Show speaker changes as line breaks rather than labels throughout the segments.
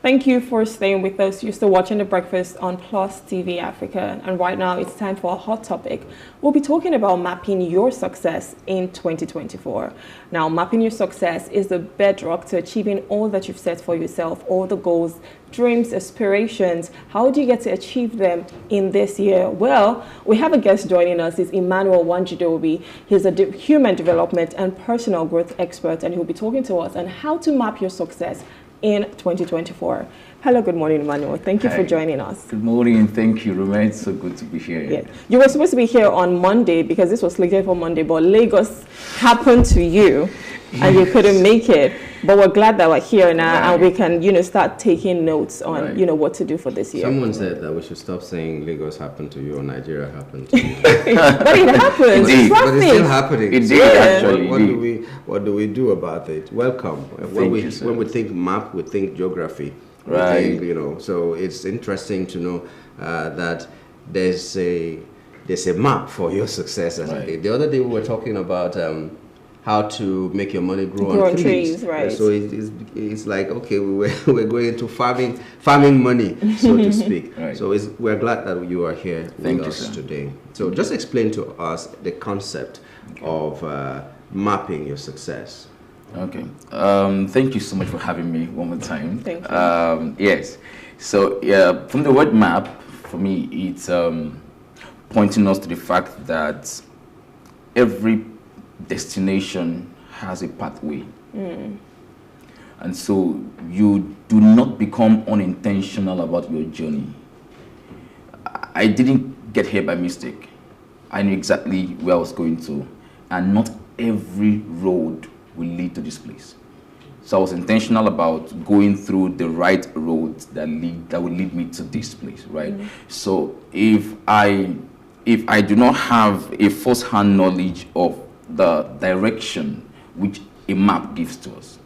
Thank you for staying with us. You're still watching The Breakfast on Plus TV Africa. And right now it's time for a hot topic. We'll be talking about mapping your success in 2024. Now, mapping your success is the bedrock to achieving all that you've set for yourself, all the goals, dreams, aspirations. How do you get to achieve them in this year? Well, we have a guest joining us. It's Emmanuel Wanjidobi. He's a human development and personal growth expert, and he'll be talking to us on how to map your success in 2024. Hello, good morning, Emmanuel. Thank you for joining us.
Good morning, and thank you, Roma. It's so good to be here.
Yeah. You were supposed to be here on Monday because this was slated for Monday, but Lagos happened to you and you couldn't make it. But we're glad that we're here now and we can, start taking notes on, what to do for this year.
Someone said that we should stop saying Lagos happened to you or Nigeria happened to you.
But it happened.
But it's still happening.
It did, actually.
What do we do about it? Welcome. When we think map, we think geography.
Right.
Think, so it's interesting to know that there's a map for your success.
Right.
The other day we were talking about how to make your money grow on trees.
Right.
So it's like, okay, we're going into farming money, so to speak.
Right.
So we're glad that you are here with us today. So just explain to us the concept of mapping your success.
Okay. Thank you so much for having me one more time.
Thank you.
Yes. So from the word map, for me, it's pointing us to the fact that every destination has a pathway. And so you do not become unintentional about your journey. I didn't get here by mistake. I knew exactly where I was going to, and not every road will lead to this place. So I was intentional about going through the right roads that will lead me to this place, right? So if I do not have a first-hand knowledge of the direction which a map gives to us.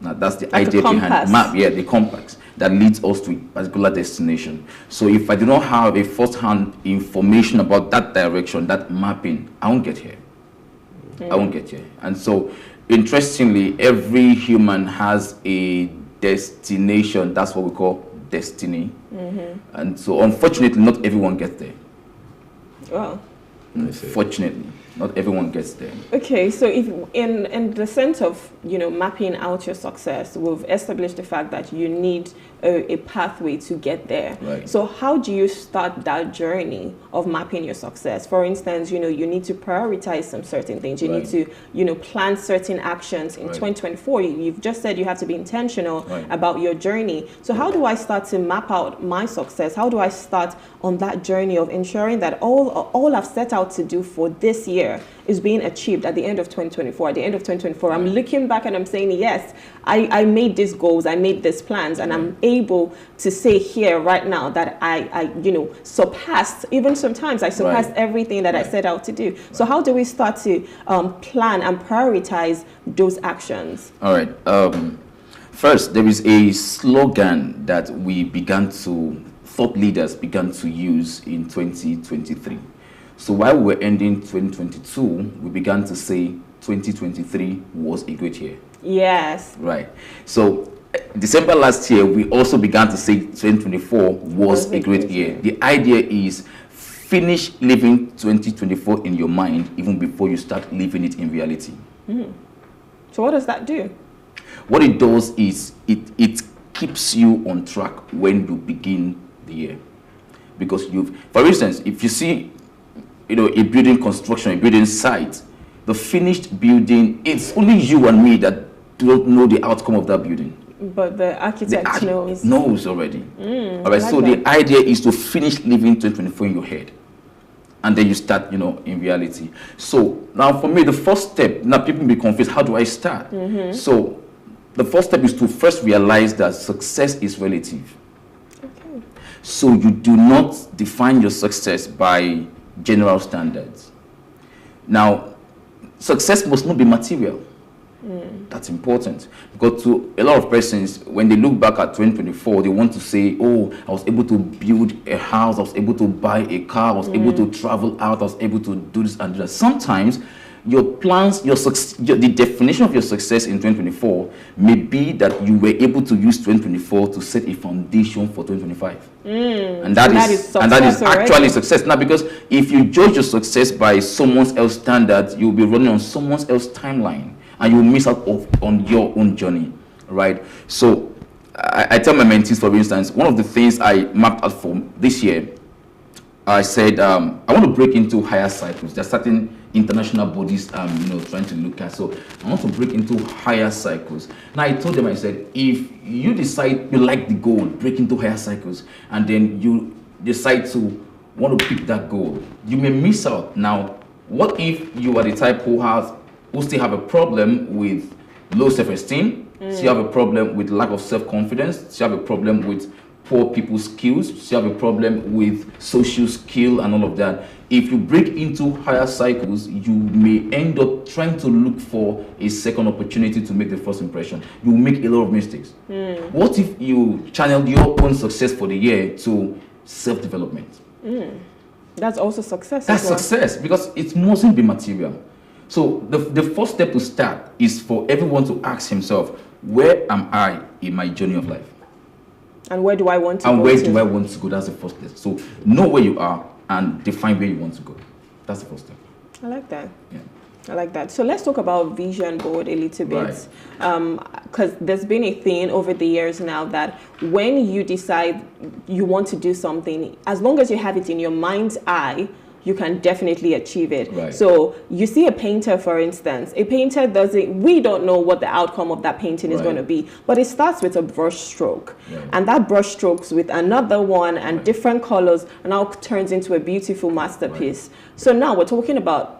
Now that's the idea behind map, the compass that leads us to a particular destination. So if I do not have a first-hand information about that direction, that mapping, I won't get here. I won't get here. And so interestingly, every human has a destination. That's what we call destiny. And so unfortunately, not everyone gets there.
Well,
fortunately, not everyone gets there.
Okay, so if in the sense of mapping out your success, we've established the fact that you need a pathway to get there.
Right.
So how do you start that journey of mapping your success? For instance, you need to prioritize some certain things. You need to plan certain actions in 2024. You've just said you have to be intentional about your journey. So how do I start to map out my success? How do I start on that journey of ensuring that all I've set out to do for this year is being achieved at the end of 2024? At the end of 2024, I'm looking back and I'm saying, yes, I made these goals, I made these plans, and I'm able to say here right now that I surpassed, even sometimes I surpassed everything that I set out to do. So how do we start to plan and prioritize those actions?
All right. First, there is a slogan that thought leaders began to use in 2023. So while we were ending 2022, we began to say 2023 was a great year.
Yes.
Right. So December last year, we also began to say 2024 was a great year. The idea is finish living 2024 in your mind even before you start living it in reality.
So what does that do?
What it does is it keeps you on track when you begin the year. Because for instance, if you see a building construction, a building site, the finished building, it's only you and me that don't know the outcome of that building.
But the architect
knows already. All right, so the idea is to finish living 2024 in your head. And then you start, in reality. So now for me, the first step, now people be confused, how do I start? So the first step is to first realize that success is relative.
Okay.
So you do not define your success by general standards. Now, success must not be material. That's important, because to a lot of persons, when they look back at 2024, they want to say, oh, I was able to build a house, I was able to buy a car, I was able to travel out, I was able to do this and do that. Sometimes your plans, the definition of your success in 2024 may be that you were able to use 2024 to set a foundation for 2025. And that is actually success. Now, because if you judge your success by someone else's standards, you'll be running on someone else's timeline and you'll miss out on your own journey, right? So I tell my mentees, for instance, one of the things I mapped out for this year, I said, I want to break into higher cycles. There are certain international bodies trying to look at. So I want to break into higher cycles. Now I told them, I said, if you decide you like the goal, break into higher cycles, and then you decide to want to pick that goal, you may miss out. Now, what if you are the type who still have a problem with low self-esteem, still have a problem with lack of self-confidence, still have a problem with poor people's skills, still have a problem with social skill and all of that. If you break into higher cycles, you may end up trying to look for a second opportunity to make the first impression. You will make a lot of mistakes. What if you channel your own success for the year to self-development?
That's also success.
That's success, because it mustn't be material. So the first step to start is for everyone to ask himself, where am I in my journey of life?
And where do I want to go?
And where do I want to go? That's the first step. So know where you are and define where you want to go. That's the first step.
I like that.
Yeah.
I like that. So let's talk about vision board a little bit. Because there's been a thing over the years now that when you decide you want to do something, as long as you have it in your mind's eye, you can definitely achieve it.
Right.
So you see a painter, for instance, a painter we don't know what the outcome of that painting is going to be, but it starts with a brush stroke. And that brush strokes with another one and different colors, and now turns into a beautiful masterpiece. So now we're talking about,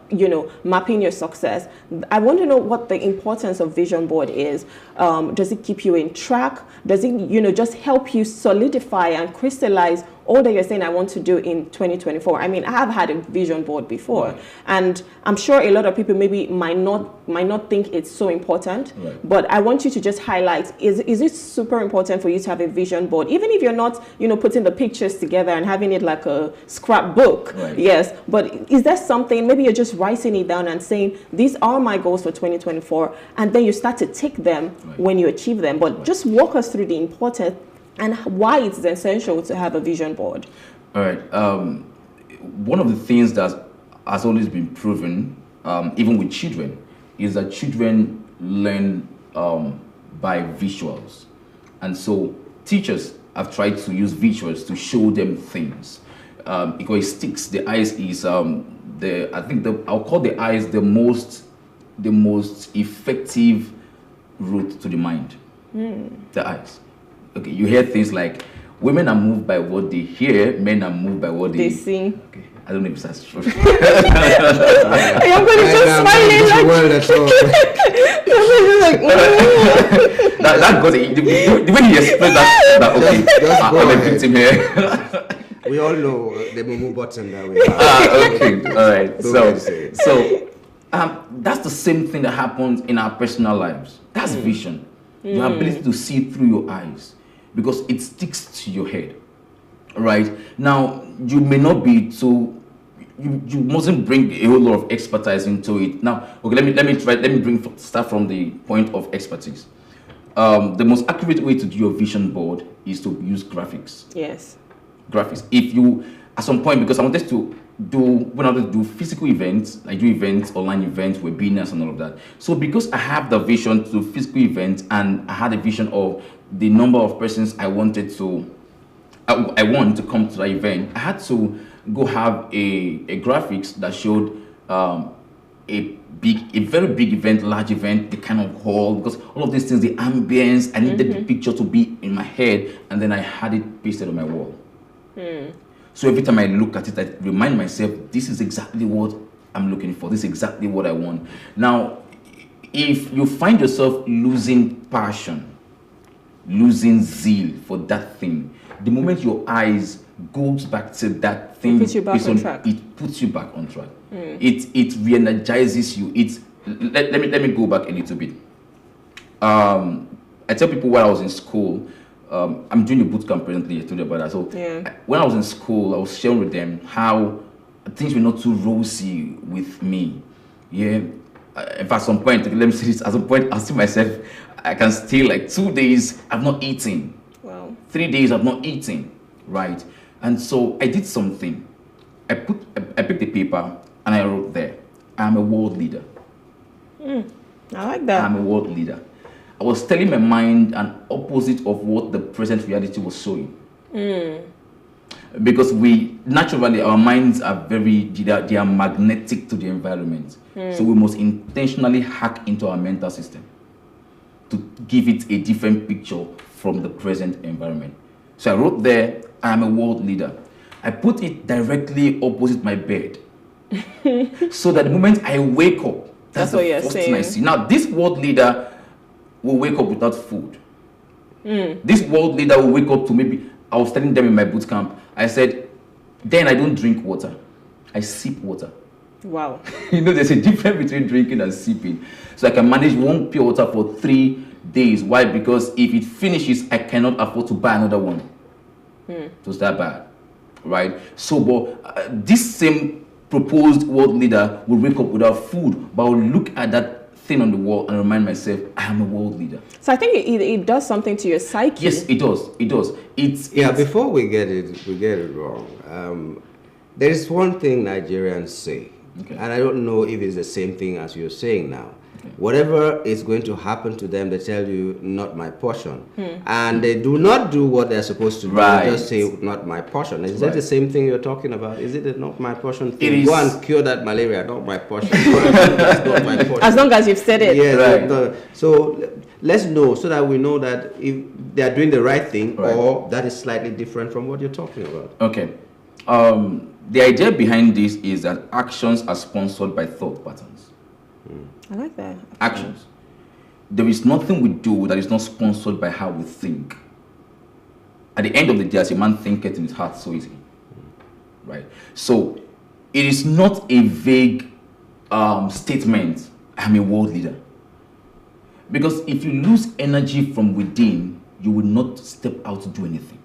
mapping your success. I want to know what the importance of vision board is. Does it keep you in track? Does it, just help you solidify and crystallize all that you're saying I want to do in 2024? I mean, I have had a vision board before, and I'm sure a lot of people maybe might not think it's so important, but I want you to just highlight, is it super important for you to have a vision board, even if you're not, putting the pictures together and having it like a scrapbook? Yes, but is there something, maybe you're just writing it down and saying, these are my goals for 2024, and then you start to tick them when you achieve them. But just walk us through the importance and why it's essential to have a vision board.
All right. One of the things that has always been proven, even with children, is that children learn by visuals. And so teachers have tried to use visuals to show them things. Because it sticks. The eyes is I'll call the eyes the most effective route to the mind. The eyes. Okay, you hear things like women are moved by what they hear, men are moved by what they
see.
Okay, I don't know if that's true.
I'm going to just smiling like
that got it. The way he explained that okay, I'm a victim here.
We all know the Momo button that we have.
Okay, all right. So that's the same thing that happens in our personal lives. That's vision. Your ability to see through your eyes, because it sticks to your head. Right? Now, you may not be so, you mustn't bring a whole lot of expertise into it. Now, okay, let me start from the point of expertise. The most accurate way to do your vision board is to use graphics.
Yes.
Graphics. If you, at some point, because I wanted to do physical events, I do events, online events, webinars and all of that. So because I have the vision to do physical events, and I had a vision of the number of persons I want to come to the event, I had to go have a graphics that showed a very big event, large event, the kind of hall, because all of these things, the ambience, I needed the picture to be in my head, and then I had it pasted on my wall. So every time I look at it, I remind myself, this is exactly what I'm looking for. This is exactly what I want. Now, if you find yourself losing passion, losing zeal for that thing, the moment your eyes goes back to that thing,
it puts you back on track.
It puts you back on track. It re-energizes you. Let me go back a little bit. I tell people while I was in school, I'm doing a boot camp presently. I told you about that. So when I was in school, I was sharing with them how things were not too rosy with me. Yeah. If at some point, let me say this, at some point, I see myself, I can stay like 2 days, I've not eaten.
Wow.
3 days, I've not eaten, right? And so I did something. I picked a paper and I wrote there, I'm a world leader.
I like that.
I'm a world leader. I was telling my mind an opposite of what the present reality was showing. Because we naturally, our minds are they are magnetic to the environment. So we must intentionally hack into our mental system to give it a different picture from the present environment. So I wrote there, I'm a world leader. I put it directly opposite my bed. So that the moment I wake up, that's
what
the
you're
first
saying.
thing I see. Now, this world leader will wake up without food. This world leader will wake up to maybe, I was telling them in my boot camp, I said, then I don't drink water. I sip water.
Wow.
You know, there's a difference between drinking and sipping. So I can manage one pure water for 3 days. Why? Because if it finishes, I cannot afford to buy another one. So it's that bad, right? So, but this same proposed world leader will wake up without food, but I will look at that thing on the wall and remind myself, I am a world leader.
So I think it does something to your psyche.
Yes, it does. It does.
Before we get it wrong. There is one thing Nigerians say, and I don't know if it's the same thing as you're saying now. Whatever is going to happen to them, they tell you, not my portion. And they do not do what they're supposed to do.
Right.
They just say, not my portion. Is that the same thing you're talking about? Is it a not my portion thing?
It is.
Go and cure that malaria, not my portion. It's not my portion.
As long as you've said it.
Yes,
Right.
no. So let's know, so that we know that if they are doing the right thing,
Right.
or that is slightly different from what you're talking about.
Okay. The idea behind this is that actions are sponsored by thought patterns.
I like that.
Actions. There is nothing we do that is not sponsored by how we think. At the end of the day, as a man thinketh in his heart, so is he. Right? So, it is not a vague statement, I'm a world leader. Because if you lose energy from within, you will not step out to do anything.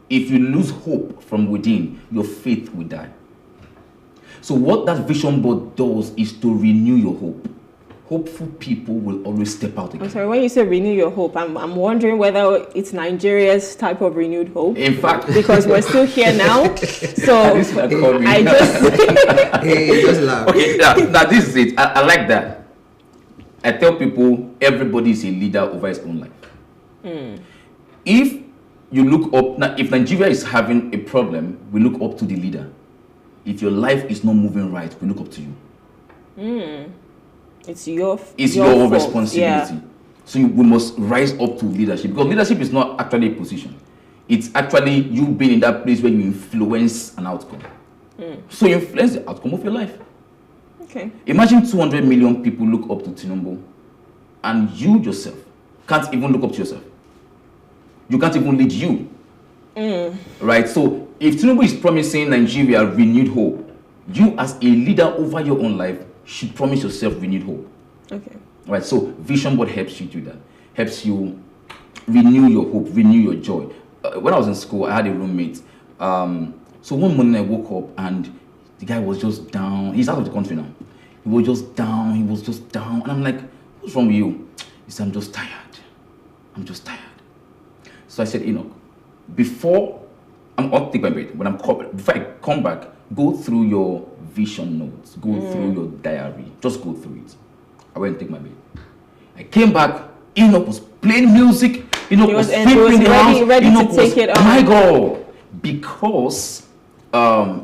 If you lose hope from within, your faith will die. So what that vision board does is to renew your hope. Hopeful people will always step out again.
I'm sorry, when you say renew your hope, I'm wondering whether it's Nigeria's type of renewed hope.
In fact,
because we're still here now. So I just
Hey, just laugh.
okay, now this is it. I like that. I tell people everybody is a leader over his own life. If you look up now, if Nigeria is having a problem, we look up to the leader. If your life is not moving right, we look up to you.
it's your
Your
fault.
responsibility.
Yeah.
So we must rise up to leadership, because leadership is not actually a position. It's actually you being in that place where you influence an outcome. So you influence the outcome of your life.
Okay.
Imagine 200 million people look up to Tinubu, and you yourself can't even look up to yourself. You can't even lead you. Right? So if Tinubu is promising Nigeria renewed hope, you as a leader over your own life should promise yourself renewed hope.
Okay.
Right? So vision board helps you do that. Helps you renew your hope, renew your joy. When I was in school, I had a roommate. So one morning I woke up and the guy was just down. He's out of the country now. He was just down. He was just down. And I'm like, what's wrong with you? He said, I'm just tired. I'm just tired. So I said, Enoch, before I'll take my break. Before I come back, go through your vision notes. Go through your diary. Just go through it. I went and take my break. I came back. Enoch was playing music. Enoch was sweeping the house.
Ready
Enoch
to take it on.
My God, because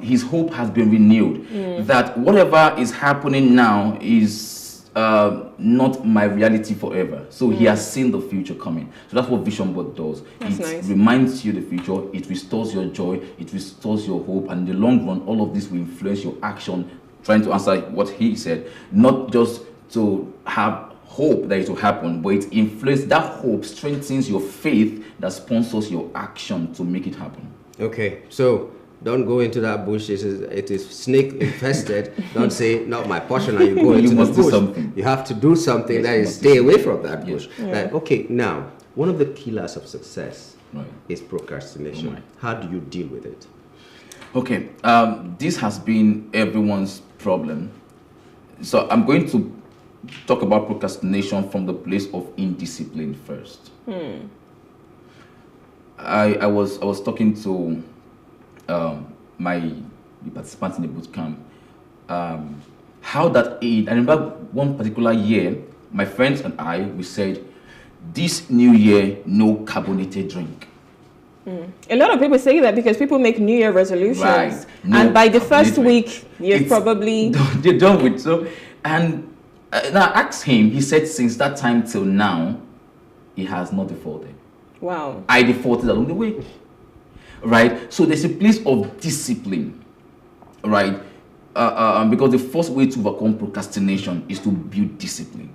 his hope has been renewed. That whatever is happening now is not my reality forever. So he has seen the future coming. So that's what vision board does.
That's
it
nice.
reminds you the future. It restores your joy. It restores your hope. And in the long run, all of this will influence your action. Trying to answer what he said, not just to have hope that it will happen, but it influences that hope, strengthens your faith that sponsors your action to make it happen.
Okay, so don't go into that bush. It is snake infested. Don't say not my portion and you go into
must
the
do
bush.
something.
You have to do something.
Yes,
that
you
is
must
stay
do
away from that bush.
Yes.
Like, okay, now one of the killers of success
Right.
is procrastination.
Right.
How do you deal with it?
Okay, this has been everyone's problem So I'm going to talk about procrastination from the place of indiscipline first. I was talking to my participants in the boot camp. How that aid. I remember one particular year, my friends and I, we said, this new year, no carbonated drink.
A lot of people say that because people make New Year resolutions,
Right. No
and by the first
carbonated
week, you're probably
they're done with. So, and now I asked him. He said since that time till now, he has not defaulted.
wow.
I defaulted along the way, right? So there's a place of discipline, right? Because the first way to overcome procrastination is to build discipline.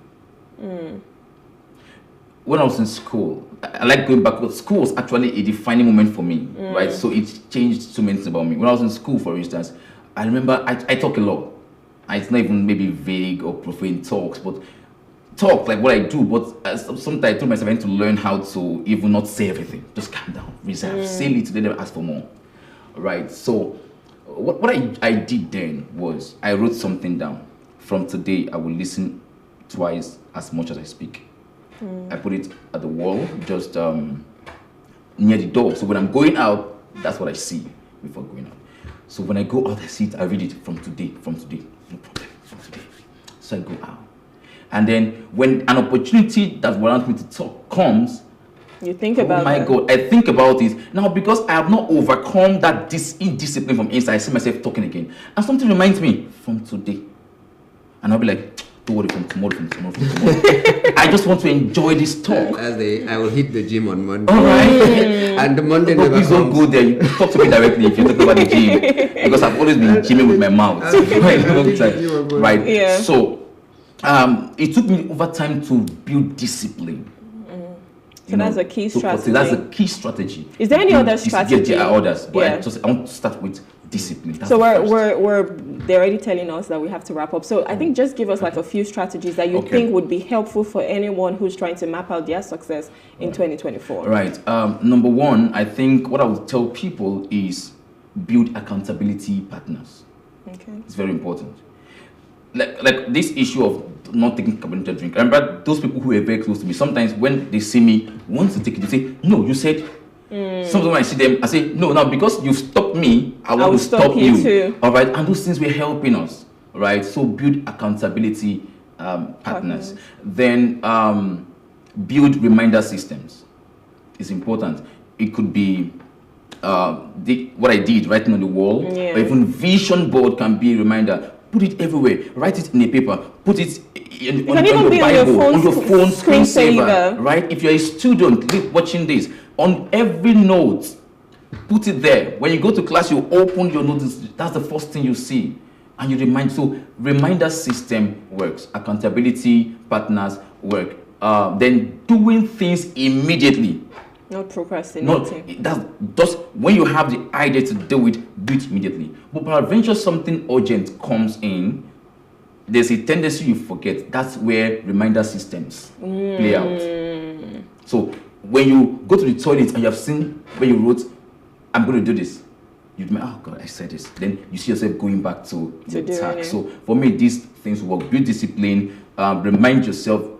When I was in school, I like going back, because school was actually a defining moment for me, right? So it changed so many things about me. When I was in school, for instance, I remember I talk a lot. It's not even maybe vague or profane talks, but talk like what I do. But sometimes I told myself I need to learn how to even not say everything. Just calm down, reserve, say little, then ask for more, right? So what I did then was I wrote something down. From today, I will listen twice as much as I speak. I put it at the wall, just near the door. So when I'm going out, that's what I see before going out. So when I go out, I see it, I read it from today, no problem, from today. So I go out. And then when an opportunity that warrants me to talk comes,
You think about
oh my
that.
God, I think about it. Now, because I have not overcome that indiscipline from inside, I see myself talking again. And something reminds me, from today. And I'll be like, don't worry, from tomorrow. I just want to enjoy this talk.
I will hit the gym on Monday.
All right.
And the Monday
But
never
please don't
comes.
go there. You talk to me directly if you talk about the gym. Because I've always been gymming with my mouth. Right.
Yeah.
So it took me over time to build discipline.
So that's a key strategy.
That's a key strategy.
Is there any other strategy?
Yeah, there are others, but
Yeah.
I want to start with discipline. That's
So
the first.
they're already telling us that we have to wrap up. So I think just give us like a few strategies that you think would be helpful for anyone who's trying to map out their success in 2024.
Right. Number one, I think what I would tell people is build accountability partners.
Okay.
It's very important. Like this issue of not taking carbonated drink. I remember those people who are very close to me. Sometimes when they see me want to take it, they say, "No, you said." Sometimes when I see them, I say, "No, now because you stopped me, I want to stop you."
Too.
All right, and those things were helping us. Right. So build accountability partners. Then build reminder systems. It's important. It could be what I did, writing on the wall, or even vision board can be a reminder. Put it everywhere. Write it in a paper. Put it on your Bible, on your phone screensaver. Right? If you're a student watching this, on every note, put it there. When you go to class, you open your notes. That's the first thing you see, and you remind. So reminder system works. Accountability partners work. Then doing things immediately.
Not procrastinating.
That's just when you have the idea to do it immediately. But peradventure something urgent comes in, there's a tendency you forget. That's where reminder systems play out. So when you go to the toilet and you have seen where you wrote, "I'm going to do this," you think, "Oh God, I said this." Then you see yourself going back to the task. So for me, these things work. Build discipline. Remind yourself.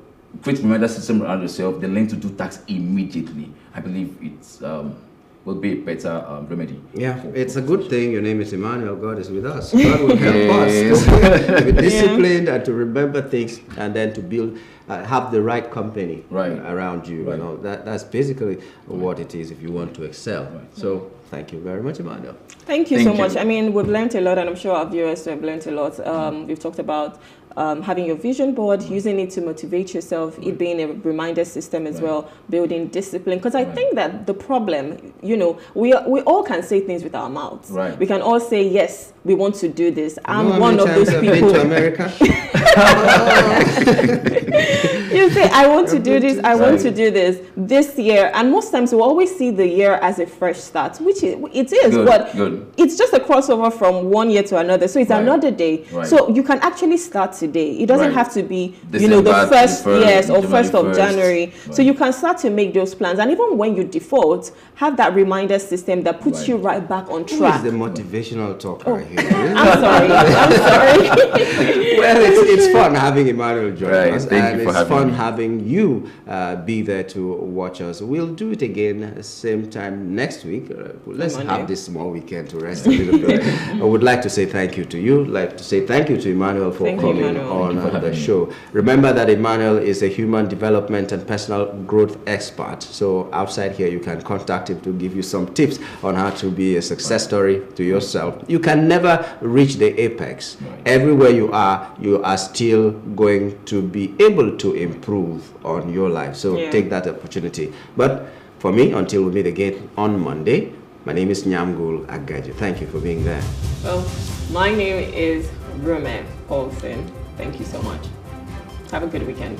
Create reminder system around yourself, then learn to do tasks immediately. I believe it's will be a better remedy.
Yeah, it's a good thing. Your name is Emmanuel. God is with us. God will help us to be disciplined and to remember things, and then to build, have the right company around you. You know, that's basically what it is if you want to excel. So thank you very much, Emmanuel.
Thank you so much. I mean, we've learned a lot, and I'm sure our viewers have learned a lot. We've talked about having your vision board, using it to motivate yourself, it being a reminder system as well, building discipline. Because I think that the problem, you know, we all can say things with our mouths. We can all say, yes, we want to do this. I'm one of those people.
Been to America?
You you say, I want to do this, I want to do this year. And most times we always see the year as a fresh start, which it is, but it's just a crossover from one year to another. So it's another day. So you can actually start today. It doesn't have to be, December, the first, yes, or 1st of January. So you can start to make those plans. And even when you default, have that reminder system that puts you right back on track.
Who is the motivational talker here?
I'm sorry.
Well, it's fun having Emmanuel join us,
and
it's fun having you be there to watch us. We'll do it again same time next week. Let's have this small weekend to rest a little bit. I would like to say thank you to you. I'd like to say thank you to Emmanuel for coming on the show. Remember that Emmanuel is a human development and personal growth expert. So outside here, you can contact him to give you some tips on how to be a success story to yourself. You can never reach the apex. Everywhere you are still going to be able to improve on your life. So take that opportunity. But for me, until we meet again on Monday, my name is Nyamgul Agaji. Thank you for being there.
Well, my name is Rume Paulson. Thank you so much. Have a good weekend.